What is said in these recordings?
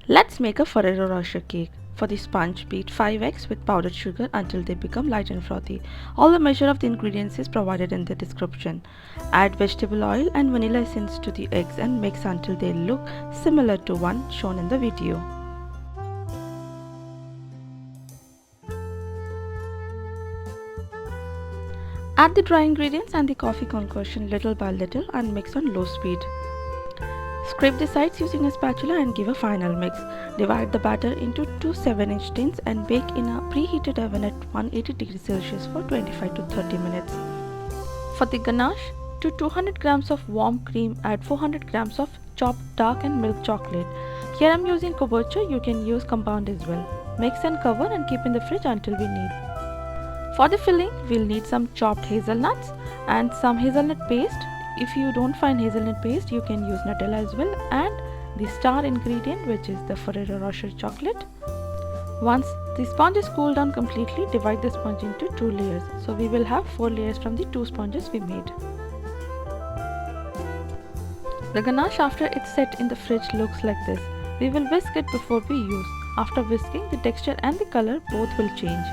Let's make a Ferrero Rocher cake. For the sponge, beat 5 eggs with powdered sugar until they become light and frothy. All the measure of the ingredients is provided in the description. Add vegetable oil and vanilla essence to the eggs and mix until they look similar to one shown in the video. Add the dry ingredients and the coffee concoction little by little and mix on low speed. Scrape the sides using a spatula and give a final mix. Divide the batter into two 7-inch tins and bake in a preheated oven at 180 degrees Celsius for 25 to 30 minutes. For the ganache, to 200 grams of warm cream, add 400 grams of chopped dark and milk chocolate. Here I am using kombucha, you can use compound as well. Mix and cover and keep in the fridge until we need. For the filling, we'll need some chopped hazelnuts and some hazelnut paste. If you don't find hazelnut paste, you can use Nutella as well, and the star ingredient, which is the Ferrero Rocher chocolate. Once the sponge is cooled down completely, divide the sponge into 2 layers. So we will have 4 layers from the 2 sponges we made. The ganache after it's set in the fridge looks like this. We will whisk it before we use. After whisking, the texture and the color both will change.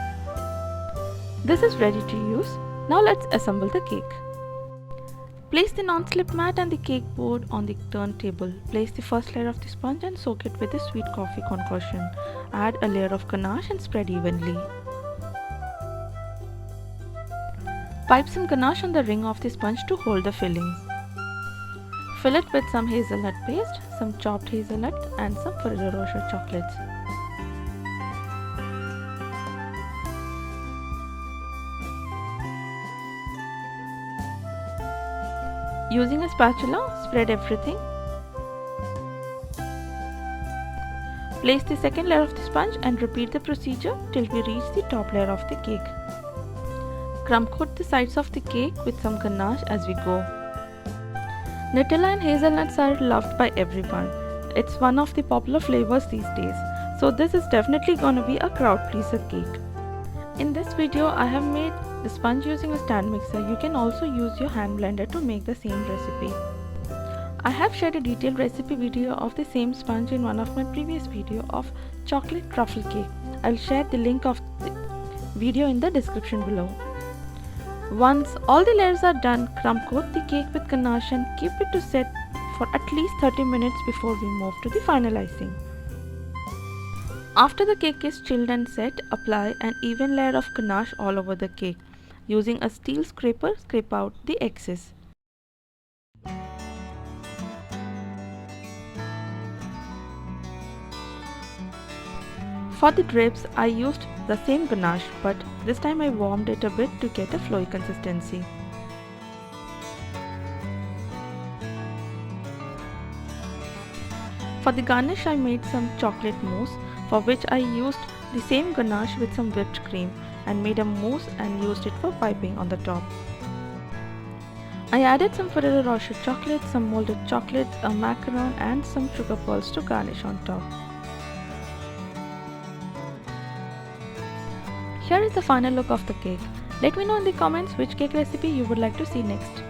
This is ready to use. Now let's assemble the cake. Place the non-slip mat and the cake board on the turntable. Place the first layer of the sponge and soak it with the sweet coffee concoction. Add a layer of ganache and spread evenly. Pipe some ganache on the ring of the sponge to hold the fillings. Fill it with some hazelnut paste, some chopped hazelnut and some Ferrero Rocher chocolates. Using a spatula, spread everything. Place the second layer of the sponge and repeat the procedure till we reach the top layer of the cake. Crumb coat the sides of the cake with some ganache as we go. Nutella and hazelnuts are loved by everyone. It's one of the popular flavors these days. So this is definitely gonna be a crowd pleaser cake. In this video, I have made the sponge using a stand mixer. You can also use your hand blender to make the same recipe. I have shared a detailed recipe video of the same sponge in one of my previous video of chocolate truffle cake. I'll share the link of the video in the description below. Once all the layers are done, crumb coat the cake with ganache and keep it to set for at least 30 minutes before we move to the final icing. After the cake is chilled and set, apply an even layer of ganache all over the cake. Using a steel scraper, scrape out the excess. For the drapes, I used the same ganache, but this time I warmed it a bit to get a flowy consistency. For the garnish, I made some chocolate mousse, for which I used the same ganache with some whipped cream and made a mousse and used it for piping on the top. I added some Ferrero Rocher chocolate, some molded chocolates, a macaron and some sugar pearls to garnish on top. Here is the final look of the cake. Let me know in the comments which cake recipe you would like to see next.